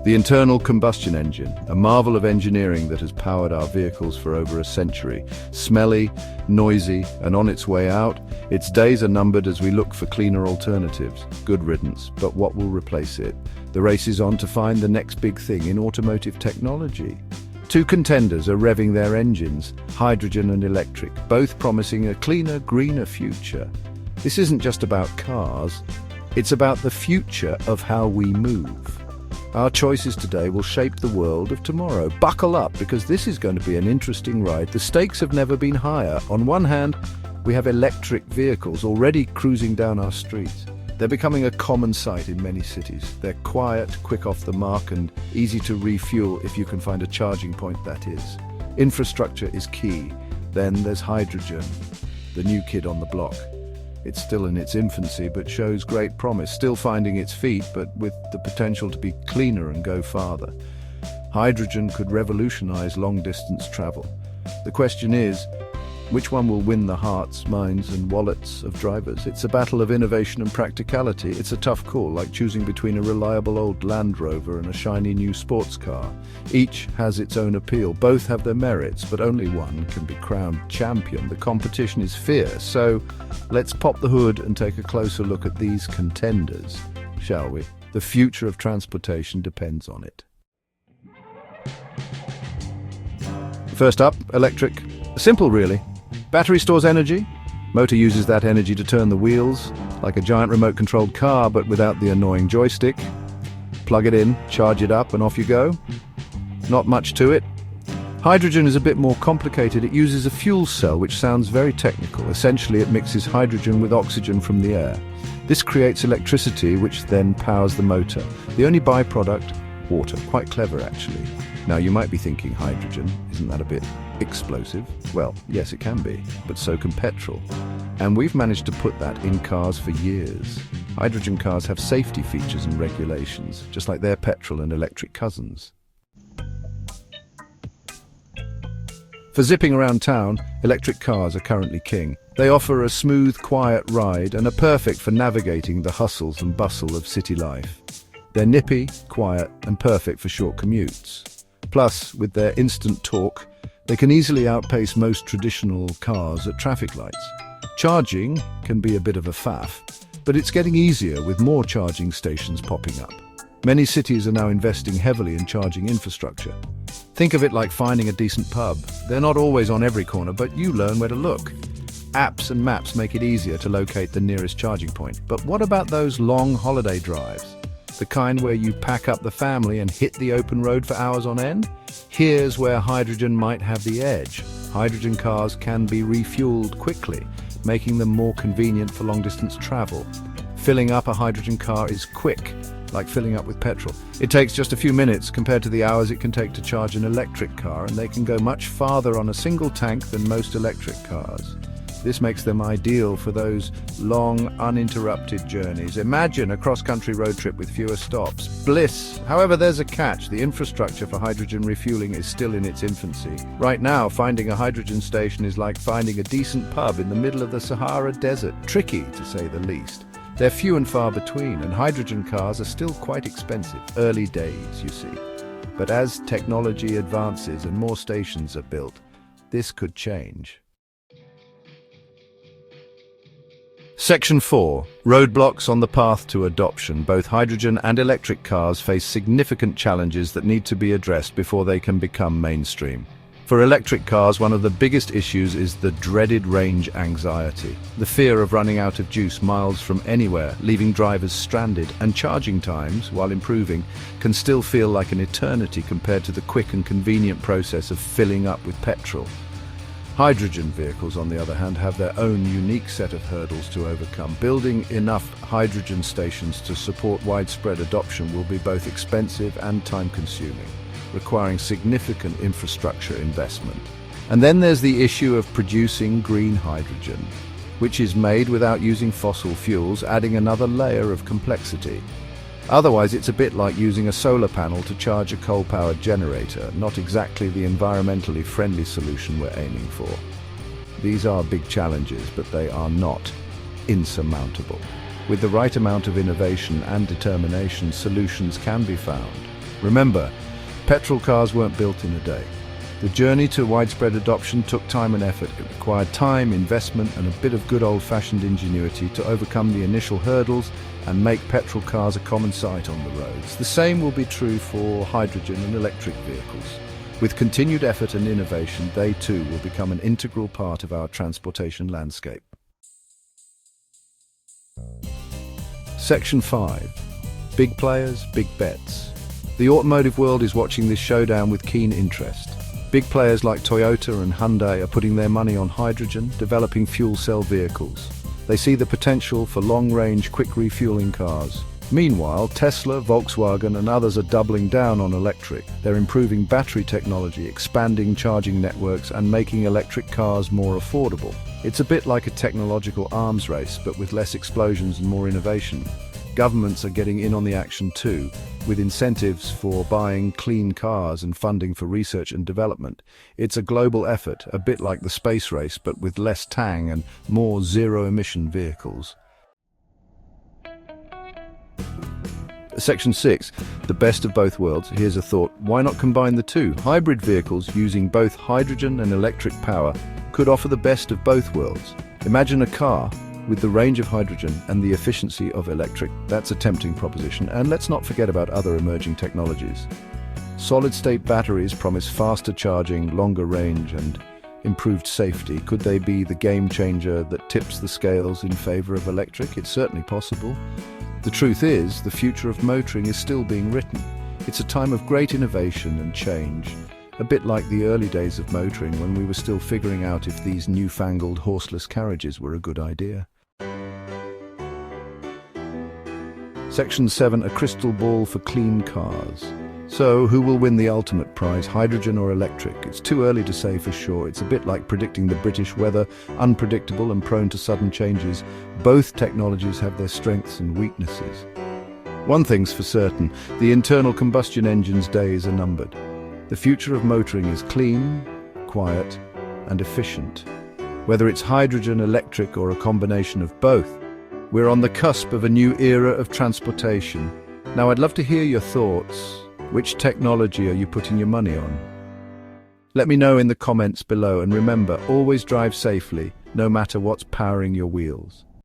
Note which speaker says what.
Speaker 1: The internal combustion engine, a marvel of engineering that has powered our vehicles for over a century. Smelly, noisy, and on its way out, its days are numbered as we look for cleaner alternatives. Good riddance, but what will replace it? The race is on to find the next big thing in automotive technology. Two contenders are revving their engines, hydrogen and electric, both promising a cleaner, greener future. This isn't just about cars, it's about the future of how we move. Our choices today will shape the world of tomorrow. Buckle up, because this is going to be an interesting ride. The stakes have never been higher. On one hand, we have electric vehicles already cruising down our streets. They're becoming a common sight in many cities. They're quiet, quick off the mark, and easy to refuel if you can find a charging point, that is. Infrastructure is key. Then there's hydrogen, the new kid on the block. It's still in its infancy, but shows great promise, still finding its feet, but with the potential to be cleaner and go farther. Hydrogen could revolutionize long-distance travel. The question is, which one will win the hearts, minds, and wallets of drivers? It's a battle of innovation and practicality. It's a tough call, like choosing between a reliable old Land Rover and a shiny new sports car. Each has its own appeal. Both have their merits, but only one can be crowned champion. The competition is fierce, so let's pop the hood and take a closer look at these contenders, shall we? The future of transportation depends on it. First up, electric. Simple, really. Battery stores energy. Motor uses that energy to turn the wheels, like a giant remote-controlled car, but without the annoying joystick. Plug it in, charge it up, and off you go. Not much to it. Hydrogen is a bit more complicated. It uses a fuel cell, which sounds very technical. Essentially, it mixes hydrogen with oxygen from the air. This creates electricity, which then powers the motor. The only byproduct, water. Quite clever, actually. Now, you might be thinking, hydrogen, isn't that a bit explosive? Well, yes, it can be, but so can petrol. And we've managed to put that in cars for years. Hydrogen cars have safety features and regulations, just like their petrol and electric cousins. For zipping around town, electric cars are currently king. They offer a smooth, quiet ride and are perfect for navigating the hustles and bustle of city life. They're nippy, quiet, and perfect for short commutes. Plus, with their instant torque, they can easily outpace most traditional cars at traffic lights. Charging can be a bit of a faff, but it's getting easier with more charging stations popping up. Many cities are now investing heavily in charging infrastructure. Think of it like finding a decent pub. They're not always on every corner, but you learn where to look. Apps and maps make it easier to locate the nearest charging point. But what about those long holiday drives? The kind where you pack up the family and hit the open road for hours on end? Here's where hydrogen might have the edge. Hydrogen cars can be refueled quickly, making them more convenient for long-distance travel. Filling up a hydrogen car is quick, like filling up with petrol. It takes just a few minutes compared to the hours it can take to charge an electric car, and they can go much farther on a single tank than most electric cars. This makes them ideal for those long, uninterrupted journeys. Imagine a cross-country road trip with fewer stops. Bliss! However, there's a catch. The infrastructure for hydrogen refueling is still in its infancy. Right now, finding a hydrogen station is like finding a decent pub in the middle of the Sahara Desert. Tricky, to say the least. They're few and far between, and hydrogen cars are still quite expensive. Early days, you see. But as technology advances and more stations are built, this could change. Section 4. Roadblocks on the path to adoption. Both hydrogen and electric cars face significant challenges that need to be addressed before they can become mainstream. For electric cars, one of the biggest issues is the dreaded range anxiety. The fear of running out of juice miles from anywhere, leaving drivers stranded, and charging times, while improving, can still feel like an eternity compared to the quick and convenient process of filling up with petrol. Hydrogen vehicles, on the other hand, have their own unique set of hurdles to overcome. Building enough hydrogen stations to support widespread adoption will be both expensive and time-consuming, requiring significant infrastructure investment. And then there's the issue of producing green hydrogen, which is made without using fossil fuels, adding another layer of complexity. Otherwise, it's a bit like using a solar panel to charge a coal-powered generator, not exactly the environmentally friendly solution we're aiming for. These are big challenges, but they are not insurmountable. With the right amount of innovation and determination, solutions can be found. Remember, petrol cars weren't built in a day. The journey to widespread adoption took time and effort. It required time, investment, and a bit of good old-fashioned ingenuity to overcome the initial hurdles and make petrol cars a common sight on the roads. The same will be true for hydrogen and electric vehicles. With continued effort and innovation, they too will become an integral part of our transportation landscape. Section 5. Big players, big bets. The automotive world is watching this showdown with keen interest. Big players like Toyota and Hyundai are putting their money on hydrogen, developing fuel cell vehicles. They see the potential for long-range, quick refueling cars. Meanwhile, Tesla, Volkswagen and others are doubling down on electric. They're improving battery technology, expanding charging networks and making electric cars more affordable. It's a bit like a technological arms race, but with less explosions and more innovation. Governments are getting in on the action too, with incentives for buying clean cars and funding for research and development. It's a global effort, a bit like the space race, but with less tang and more zero-emission vehicles. Section 6. The best of both worlds. Here's a thought. Why not combine the two? Hybrid vehicles using both hydrogen and electric power could offer the best of both worlds. Imagine a car with the range of hydrogen and the efficiency of electric. That's a tempting proposition, and let's not forget about other emerging technologies. Solid-state batteries promise faster charging, longer range, and improved safety. Could they be the game changer that tips the scales in favor of electric? It's certainly possible. The truth is, the future of motoring is still being written. It's a time of great innovation and change, a bit like the early days of motoring when we were still figuring out if these newfangled horseless carriages were a good idea. Section 7. A crystal ball for clean cars. So, who will win the ultimate prize, hydrogen or electric? It's too early to say for sure. It's a bit like predicting the British weather, unpredictable and prone to sudden changes. Both technologies have their strengths and weaknesses. One thing's for certain, the internal combustion engine's days are numbered. The future of motoring is clean, quiet, and efficient. Whether it's hydrogen, electric, or a combination of both, we're on the cusp of a new era of transportation. Now, I'd love to hear your thoughts. Which technology are you putting your money on? Let me know in the comments below, and remember, always drive safely, no matter what's powering your wheels.